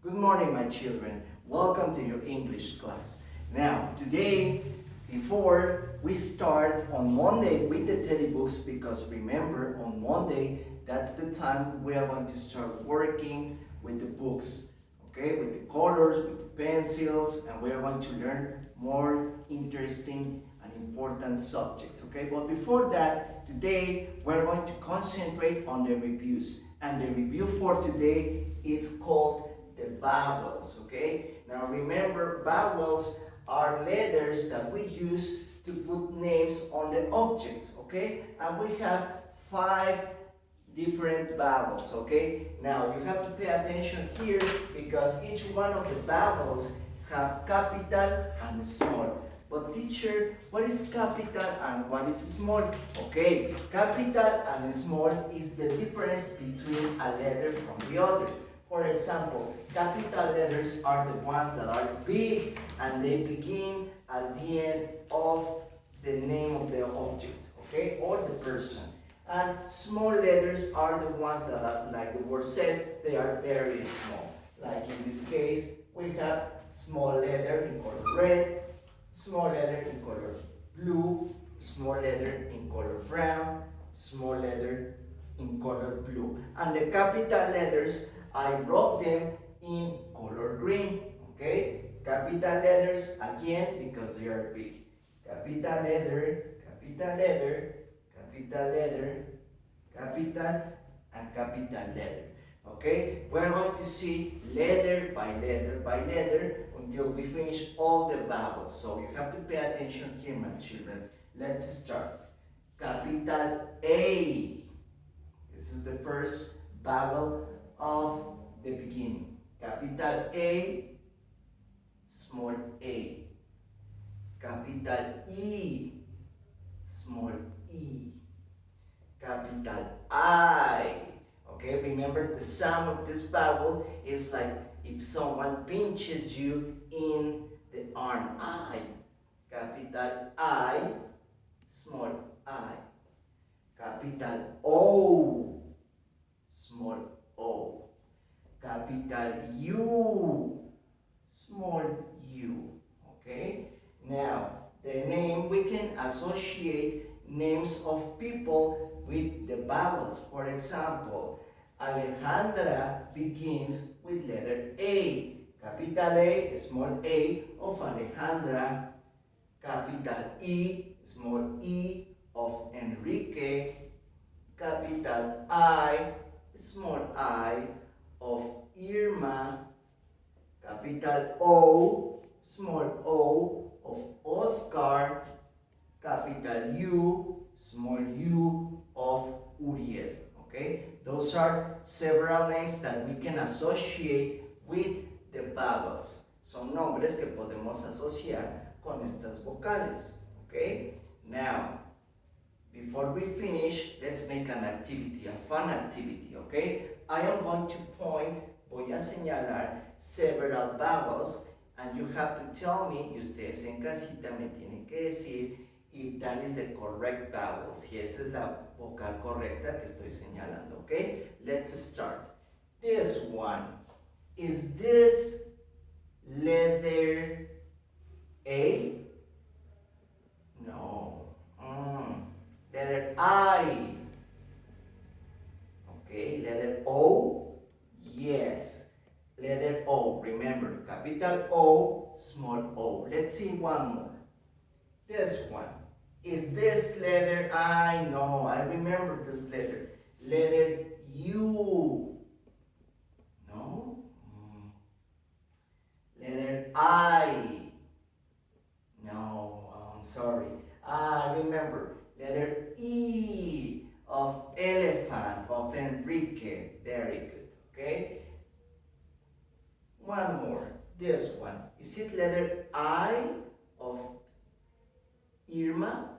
Good morning, my children. Welcome to your English class. Now, today, before we start on Monday with the teddy books, because remember, on Monday, that's the time we are going to start working with the books, okay? With the colors, with the pencils, and we are going to learn more interesting and important subjects, okay? But before that, today, we're going to concentrate on the reviews. And the review for today is called the vowels, okay? Now remember, vowels are letters that we use to put names on the objects, okay? And we have 5 different vowels, okay? Now you have to pay attention here because each one of the vowels have capital and small. But teacher, what is capital and what is small? Okay, capital and small is the difference between a letter from the other. For example, capital letters are the ones that are big and they begin at the end of the name of the object, okay, or the person. And small letters are the ones that are, like the word says, they are very small. Like in this case, we have small letter in color red, small letter in color blue, small letter in color brown, small letter in color blue. And the capital letters, I wrote them in color green, okay? Capital letters, again, because they are big. Capital letter, capital letter, capital letter, capital, and capital letter. Okay? We're going to see letter by letter by letter until we finish all the vowels. So you have to pay attention here, my children. Let's start. Capital A. This is the first vowel of the beginning. Capital A, small a. Capital E, small e. Capital I. Okay, remember the sound of this vowel is like if someone pinches you in the arm. I. Capital I, small I. Capital O, small o. Capital U, small u. Okay? Now, the name, we can associate names of people with the vowels. For example, Alejandra begins with letter A. Capital A, small a of Alejandra. Capital E, small e of Enrique. Capital I, small I of Irma. Capital O, small o of Oscar. Capital U, small u of Uriel. Okay? Those are several names that we can associate with the vowels. Son nombres que podemos asociar con estas vocales. Okay? Now, before we finish, let's make an activity, a fun activity, okay? I am going to point, voy a señalar several vowels, and you have to tell me, y ustedes en casita me tienen que decir if that is the correct vowel, si esa es la vocal correcta que estoy señalando, okay? Let's start. This one, is this letter A? No. Letter I. Okay, letter O? Yes. Letter O, remember, capital O, small o. Let's see one more. This one. Is this letter I? No, I remember this letter. Letter U. No? Letter I. No, I'm sorry. I remember. Letter E of elephant, of Enrique. Very good, okay? One more. This one. Is it letter I of Irma?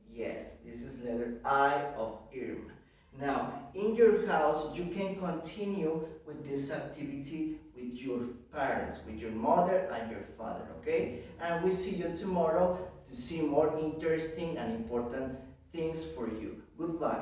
Yes, this is letter I of Irma. Now, in your house, you can continue with this activity with your parents, with your mother and your father, okay? And we see you tomorrow to see more interesting and important things for you. Goodbye.